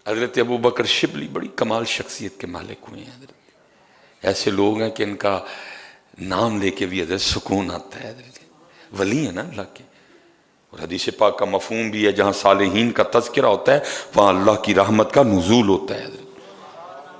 حضرت ابو بکر شبلی بڑی کمال شخصیت کے مالک ہوئے ہیں حضرت. ایسے لوگ ہیں کہ ان کا نام لے کے بھی حضرت سکون آتا ہے حضرت. ولی ہیں نا اللہ کے. اور حدیث پاک کا مفہوم بھی ہے جہاں صالحین کا تذکرہ ہوتا ہے وہاں اللہ کی رحمت کا نزول ہوتا ہے حضرت.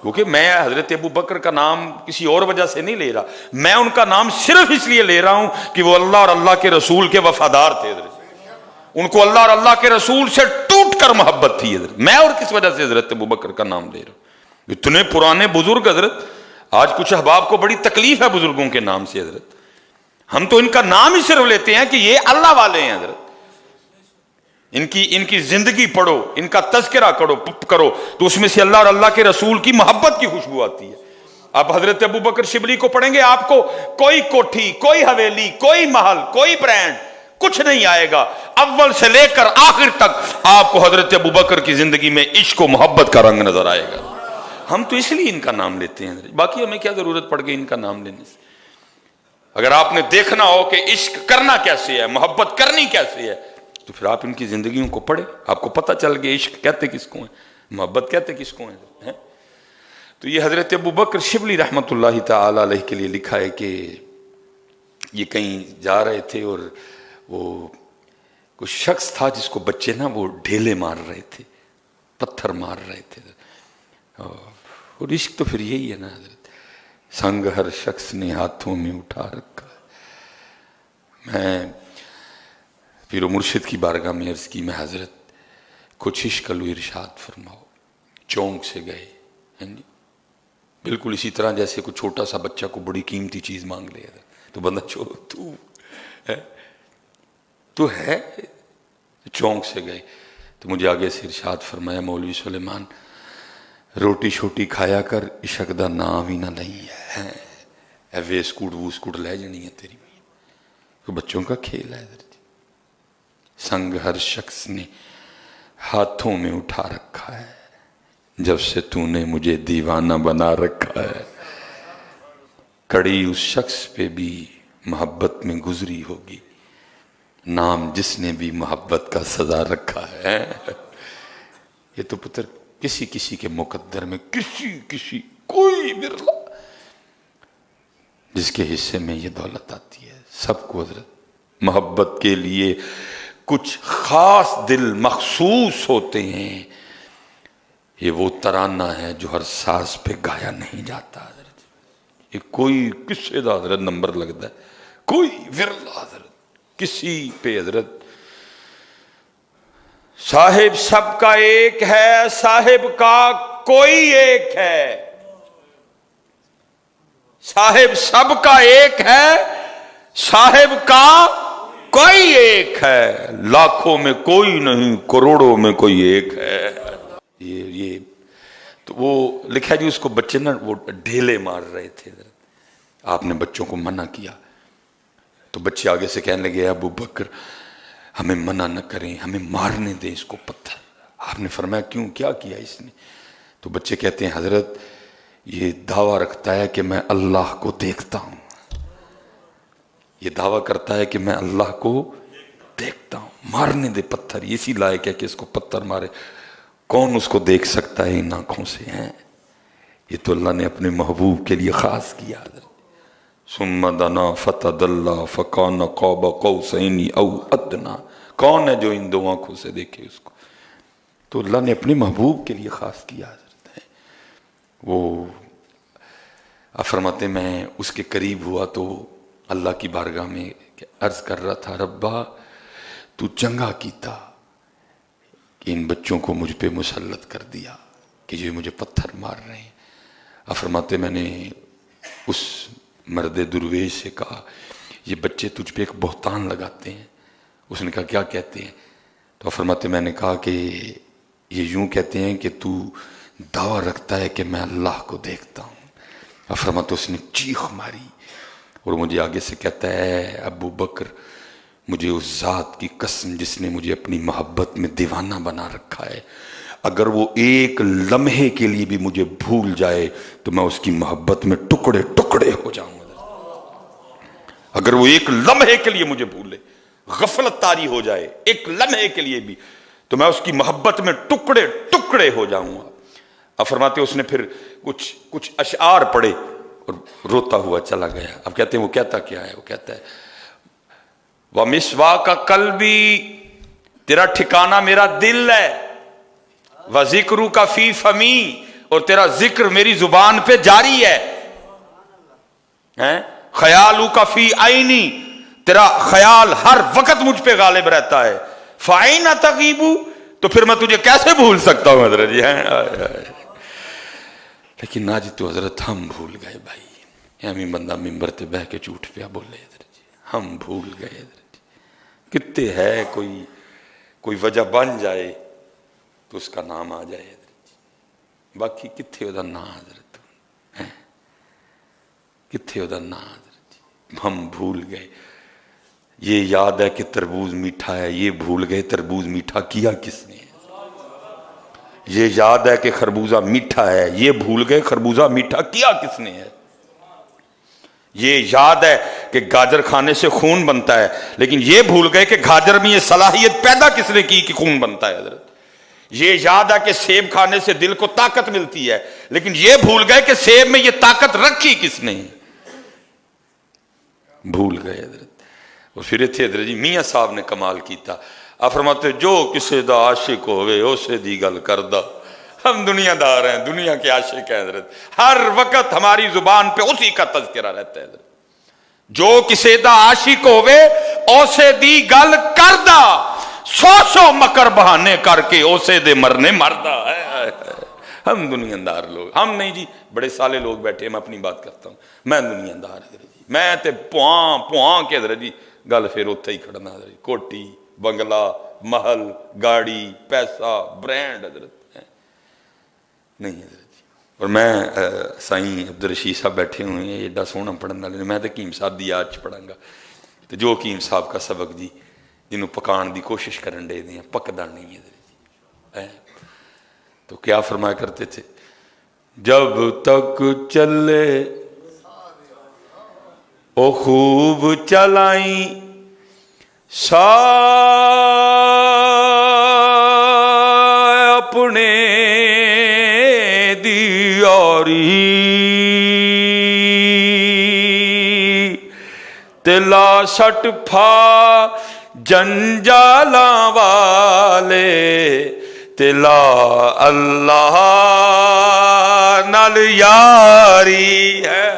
کیونکہ میں حضرت ابو بکر کا نام کسی اور وجہ سے نہیں لے رہا, میں ان کا نام صرف اس لیے لے رہا ہوں کہ وہ اللہ اور اللہ کے رسول کے وفادار تھے حضرت. ان کو اللہ اور اللہ کے رسول سے ٹوٹ کر محبت تھی حضرت. میں اور کس وجہ سے حضرت ابو بکر کا نام لے رہا ہوں؟ اتنے پرانے بزرگ حضرت. آج کچھ احباب کو بڑی تکلیف ہے بزرگوں کے نام سے حضرت. ہم تو ان کا نام ہی صرف لیتے ہیں کہ یہ اللہ والے ہیں حضرت. ان کی زندگی پڑھو, ان کا تذکرہ کرو تو اس میں سے اللہ اور اللہ کے رسول کی محبت کی خوشبو آتی ہے. آپ حضرت ابو بکر شبلی کو پڑھیں گے, آپ کو کوئی کوٹھی, کوئی حویلی, کوئی محل, کوئی برانڈ کچھ نہیں آئے گا. اول سے لے کر آخر تک آپ کو حضرت ابو بکر کی زندگی میں عشق و محبت کا رنگ نظر آئے گا. ہم تو اس لیے ان کا نام لیتے ہیں, باقی ہمیں کیا ضرورت پڑ گئی ان کا نام لینے سے. اگر آپ نے دیکھنا ہو کہ عشق کرنا کیسے ہے, محبت کرنی کیسے ہے, تو پھر آپ ان کی زندگیوں کو پڑھیں, آپ کو پتہ چل گیا عشق کہتے کس کو ہیں, محبت کہتے کس کو ہیں. تو یہ حضرت ابو بکر شبلی رحمۃ اللہ تعالی علیہ کے لیے لکھا ہے کہ یہ کہیں جا رہے تھے اور وہ کوئی شخص تھا جس کو بچے نا وہ ڈھیلے مار رہے تھے, پتھر مار رہے تھے. اور عشق تو پھر یہی ہے نا حضرت, سنگ ہر شخص نے ہاتھوں میں اٹھا رکھا. میں پیر و مرشد کی بارگاہ میں عرض کی, میں حضرت کچھ عشق لو ارشاد فرماؤ. چونک سے گئے بالکل اسی طرح جیسے کوئی چھوٹا سا بچہ کو بڑی قیمتی چیز مانگ لے تو بندہ تو ہے. چونک سے گئے تو مجھے آگے سے ارشاد فرمایا, مولوی سلیمان روٹی شوٹی کھایا کر, عشق دا نام ہی نہ لئی ہے. وے سکوٹ وہ سکوٹ لے جانی ہے تیری, تو بچوں کا کھیل ہے. سنگ ہر شخص نے ہاتھوں میں اٹھا رکھا ہے, جب سے تو نے مجھے دیوانہ بنا رکھا ہے. کڑی اس شخص پہ بھی محبت میں گزری ہوگی, نام جس نے بھی محبت کا سزا رکھا ہے. یہ تو پتر کسی کسی کے مقدر میں کسی کوئی برلا جس کے حصے میں یہ دولت آتی ہے. سب کو حضرت محبت کے لیے کچھ خاص دل مخصوص ہوتے ہیں. یہ وہ ترانہ ہے جو ہر ساز پہ گایا نہیں جاتا حضرت. یہ کوئی کسی دا حضرت نمبر لگتا ہے, کوئی ورلا حضرت کسی پہ حضرت. صاحب سب کا ایک ہے, صاحب کا کوئی ایک ہے. صاحب سب کا ایک ہے, صاحب کا کوئی ایک ہے. لاکھوں میں کوئی نہیں, کروڑوں میں کوئی ایک ہے. یہ تو وہ لکھا جی اس کو بچے نا وہ ڈھیلے مار رہے تھے. آپ نے بچوں کو منع کیا تو بچے آگے سے کہنے لگے, ابو بکر ہمیں منع نہ کریں, ہمیں مارنے دیں اس کو پتھر. آپ نے فرمایا کیوں, کیا کیا اس نے؟ تو بچے کہتے ہیں حضرت یہ دعویٰ رکھتا ہے کہ میں اللہ کو دیکھتا ہوں. یہ دعویٰ کرتا ہے کہ میں اللہ کو دیکھتا ہوں, مارنے دے پتھر. اسی لائق ہے کہ اس کو پتھر مارے. کون اس کو دیکھ سکتا ہے ان آنکھوں سے ہیں؟ یہ تو اللہ نے اپنے محبوب کے لیے خاص کیا. ثم دنا فتدلی فکان قاب قوسین او ادنا. کون ہے جو ان دو آنکھوں سے دیکھے اس کو؟ تو اللہ نے اپنے محبوب کے لیے خاص کیا حضرت. وہ فرماتے میں اس کے قریب ہوا تو اللہ کی بارگاہ میں عرض کر رہا تھا, ربا تو چنگا کیتا کہ ان بچوں کو مجھ پہ مسلط کر دیا کہ جو مجھے پتھر مار رہے ہیں. فرماتے میں نے اس مرد درویش سے کہا, یہ بچے تجھ پہ ایک بہتان لگاتے ہیں. اس نے کہا کیا کہتے ہیں؟ تو فرماتے میں نے کہا کہ یہ یوں کہتے ہیں کہ تو دعویٰ رکھتا ہے کہ میں اللہ کو دیکھتا ہوں. فرماتے اس نے چیخ ماری اور مجھے آگے سے کہتا ہے, ابو بکر مجھے اس ذات کی قسم جس نے مجھے اپنی محبت میں دیوانہ بنا رکھا ہے, اگر وہ ایک لمحے کے لیے بھی مجھے بھول جائے تو میں اس کی محبت میں ٹکڑے ٹکڑے ہو جاؤں. اگر وہ ایک لمحے کے لیے مجھے بھولے, غفلت طاری ہو جائے ایک لمحے کے لیے بھی, تو میں اس کی محبت میں ٹکڑے ٹکڑے ہو جاؤں گا۔ اب فرماتے اس نے پھر کچھ اشعار پڑھے اور روتا ہوا چلا گیا۔ اب کہتے ہیں وہ کہتا کیا ہے؟ وہ کہتا ہے وَمِسْوَاكَ قَلْبِي، تیرا ٹھکانہ میرا دل ہے، وَذِكْرُكَ فِي فَمِي، اور تیرا ذکر میری زبان پہ جاری ہے، خیالُکَ فِی عَینِی، تیرا خیال ہر وقت مجھ پہ غالب رہتا ہے، فَأَیْنَ تَغِیبُ، تو پھر میں تجھے کیسے بھول سکتا ہوں حضرت جی؟ لیکن آج تو حضرت ہم بھول گئے بھائی، ہمیں بندہ ممبر تے بہ کے جھوٹ پیا بولے حضرت جی، ہم بھول گئے حضرت جی۔ کتے ہے کوئی وجہ بن جائے تو اس کا نام آ جائے حضرت جی، باقی کتھے دا نا حضرت، کتھے دا نا حضرت جی، ہم بھول گئے۔ یہ یاد ہے کہ تربوز میٹھا ہے، یہ بھول گئے تربوز میٹھا کیا کس نے۔ یہ یاد ہے کہ خربوزہ میٹھا ہے، یہ بھول گئے خربوزہ میٹھا کیا کس نے ہے۔ یہ یاد ہے کہ گاجر کھانے سے خون بنتا ہے، لیکن یہ بھول گئے کہ گاجر میں یہ صلاحیت پیدا کس نے کی کہ خون بنتا ہے حضرت۔ یہ یاد ہے کہ سیب کھانے سے دل کو طاقت ملتی ہے، لیکن یہ بھول گئے کہ سیب میں یہ طاقت رکھی کس نے، بھول گئے حضرت۔ اور پھر تھے حضرت جی میاں صاحب نے کمال کیتا، آپ فرماتے جو کسے دا عاشق ہوئے اسے دی گل کردہ۔ ہم دنیا دار ہیں، دنیا کے عاشق ہیں حضرت، ہر وقت ہماری زبان پہ اسی کا تذکرہ رہتا ہے حضرت۔ جو کسے دا عاشق ہوئے اسے دی گل کردہ، سو مکر بہانے کر کے اسے دے مرنے مردہ۔ ہم دنیا دار لوگ، ہم نہیں جی، بڑے سالے لوگ بیٹھے، میں اپنی بات کرتا ہوں، میں دنیا دار حضرت جی، میں تے پواں کے حضرت جی گل پھر اتھے ہی کھڑنا حضرت جی، کوٹی بنگلہ محل گاڑی پیسہ برینڈ حضرت نہیں حضرت جی۔ اور میں سائیں عبدالرشید صاحب بیٹھے ہوئے ہیں ایڈا سونا پڑھن والے، میں تو حکیم صاحب دی یاد چ پڑھاں گا، تو جو حکیم صاحب کا سبق جی جنہوں پکان دی کوشش کرن دے دیں پکدا نہیں حضرت جی۔ تو کیا فرمایا کرتے تھے، جب تک چلے او خوب چلائیں اپنے دیاری، تلا سٹ پھا جنجالاں والے، تلا اللہ نال یاری ہے۔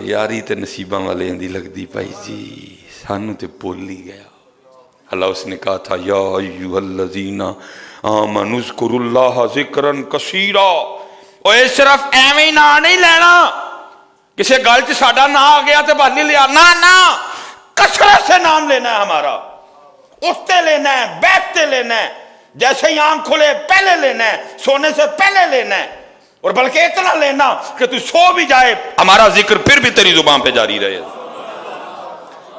یاری تے نصیباں والے دی لگ دی پائی جی، سانو تے بول ہی گیا۔ اللہ اس نے کہا تھا یا ایوہ الذین آمنوا اذکروا اللہ ذکرا کثیرا، اوے صرف ایویں نا نہیں لینا، کسی گل چ ساڈا نا آ گیا تے بھال لیا، نا کثرت سے نام لینا ہے ہمارا، اٹھتے لینا ہے، بیٹھتے لینا ہے، جیسے ہی آنکھ کھلے پہلے لینا ہے، سونے سے پہلے لینا ہے، اور بلکہ اتنا لینا کہ تو سو بھی جائے ہمارا ذکر پھر بھی تیری زبان پہ جاری رہے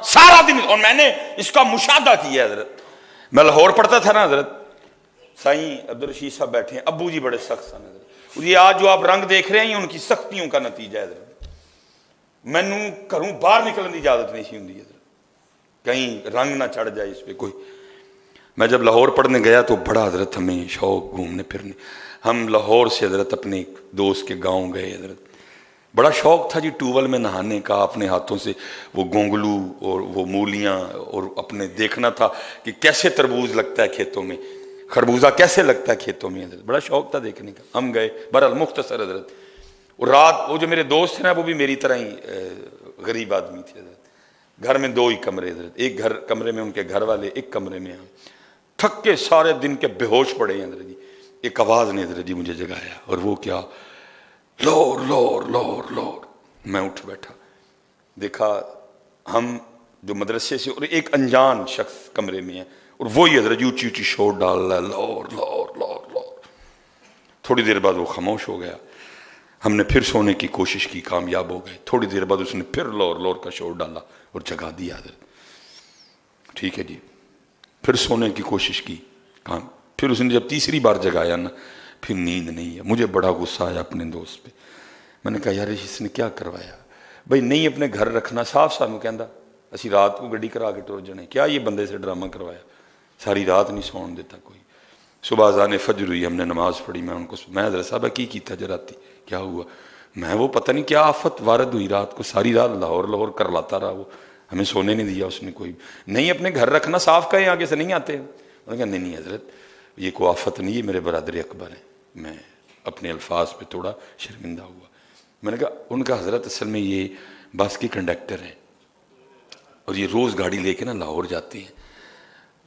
سارا دن۔ اور میں نے اس کا مشاہدہ کیا حضرت، میں لاہور پڑھتا تھا نا حضرت، سائیں عبدالرشید صاحب بیٹھے ہیں، ابو جی بڑے سخت سن حضرت، یہ آج جو آپ رنگ دیکھ رہے ہیں یہ ان کی سختیوں کا نتیجہ ہے حضرت۔ میں نے گھروں باہر نکلنے کی اجازت نہیں سی ہوندی حضرت، کہیں رنگ نہ چڑھ جائے اس پہ کوئی۔ میں جب لاہور پڑھنے گیا تو بڑا حضرت ہمیں شوق گھومنے پھرنے، ہم لاہور سے حضرت اپنے ایک دوست کے گاؤں گئے حضرت، بڑا شوق تھا جی ٹیوبل میں نہانے کا، اپنے ہاتھوں سے وہ گونگلو اور وہ مولیاں، اور اپنے دیکھنا تھا کہ کیسے تربوز لگتا ہے کھیتوں میں، خربوزہ کیسے لگتا ہے کھیتوں میں حضرت، بڑا شوق تھا دیکھنے کا۔ ہم گئے بہرحال مختصر حضرت، اور رات وہ جو میرے دوست ہیں نا وہ بھی میری طرح ہی غریب آدمی تھے حضرت، گھر میں 2 ہی کمرے حضرت، ایک کمرے میں ان کے گھر والے، ایک کمرے میں ہم، تھک کے سارے دن کے بے ہوش پڑے ہیں حضرت جی۔ ایک آواز نے حضرت جی مجھے جگایا، اور وہ کیا، لور لور لور لور۔ میں اٹھ بیٹھا، دیکھا ہم جو مدرسے سے، اور ایک انجان شخص کمرے میں ہے، اور وہی حضرت جی اونچی اونچی شور ڈال رہا ہے، لور لور لور لور۔ تھوڑی دیر بعد وہ خاموش ہو گیا، ہم نے پھر سونے کی کوشش کی، کامیاب ہو گئے۔ تھوڑی دیر بعد اس نے پھر لور لور کا شور ڈالا اور جگا دیا حضرت، ٹھیک ہے جی، پھر سونے کی کوشش کی، کام پھر اس نے جب تیسری بار جگایا نا، پھر نیند نہیں ہے۔ مجھے بڑا غصہ آیا اپنے دوست پہ، میں نے کہا یار اس نے کیا کروایا بھائی، نہیں اپنے گھر رکھنا، صاف سانو کہندا اسی رات کو گڈی کرا کے ٹر جانے، کیا یہ بندے سے ڈرامہ کروایا۔ ساری رات نہیں سون دیتا کوئی. صبح اذان فجر ہوئی, ہم نے نماز پڑھی, میں ان کو میں حضرت صاحب کی تھا جراتی کیا ہوا, میں وہ پتہ نہیں کیا آفت وارد ہوئی رات کو, ساری رات لاہور لاہور کر لاتا رہا, وہ ہمیں سونے نہیں دیا اس نے کوئی. نہیں اپنے گھر رکھنا صاف کہیں, آگے سے نہیں آتے. انہوں نے کہا نہیں حضرت یہ کوئی آفت نہیں, یہ میرے برادر اکبر ہیں. میں اپنے الفاظ پہ تھوڑا شرمندہ ہوا. میں نے کہا ان کا حضرت اصل میں یہ بس کے کنڈکٹر ہیں اور یہ روز گاڑی لے کے نا لاہور جاتے ہیں,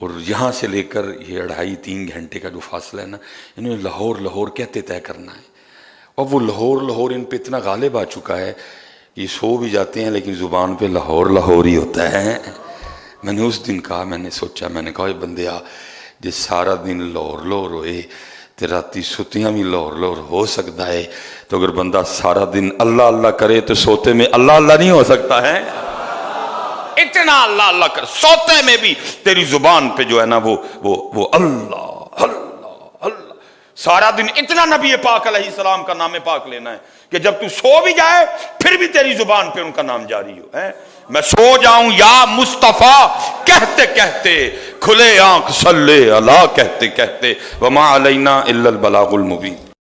اور یہاں سے لے کر یہ 2.5-3 گھنٹے کا جو فاصلہ ہے نا, انہوں نے لاہور لاہور کہتے طے کرنا ہے. اور وہ لاہور لاہور ان پہ اتنا غالب آ چکا ہے, یہ سو بھی جاتے ہیں لیکن زبان پہ لاہور لاہور ہی ہوتا ہے. میں نے اس دن کہا, میں نے سوچا, میں نے کہا بندیا جی سارا دن لاہور لاہور ہوئے تے راتی ستیاں بھی لاہور لاہور ہو سکتا ہے, تو اگر بندہ سارا دن اللہ اللہ کرے تو سوتے میں اللہ اللہ نہیں ہو سکتا ہے؟ اتنا اللہ اللہ کر, سوتے میں بھی تیری زبان پہ جو ہے نا وہ اللہ اللہ اللہ, سارا دن اتنا نبی پاک علیہ السلام کا نام پاک لینا ہے کہ جب تو سو بھی جائے پھر بھی تیری زبان پہ ان کا نام جاری ہو. میں سو جاؤں یا مصطفیٰ کہتے کہتے, کھلے آنکھ صلی اللہ کہتے کہتے, وما علینا الا البلاغ المبین.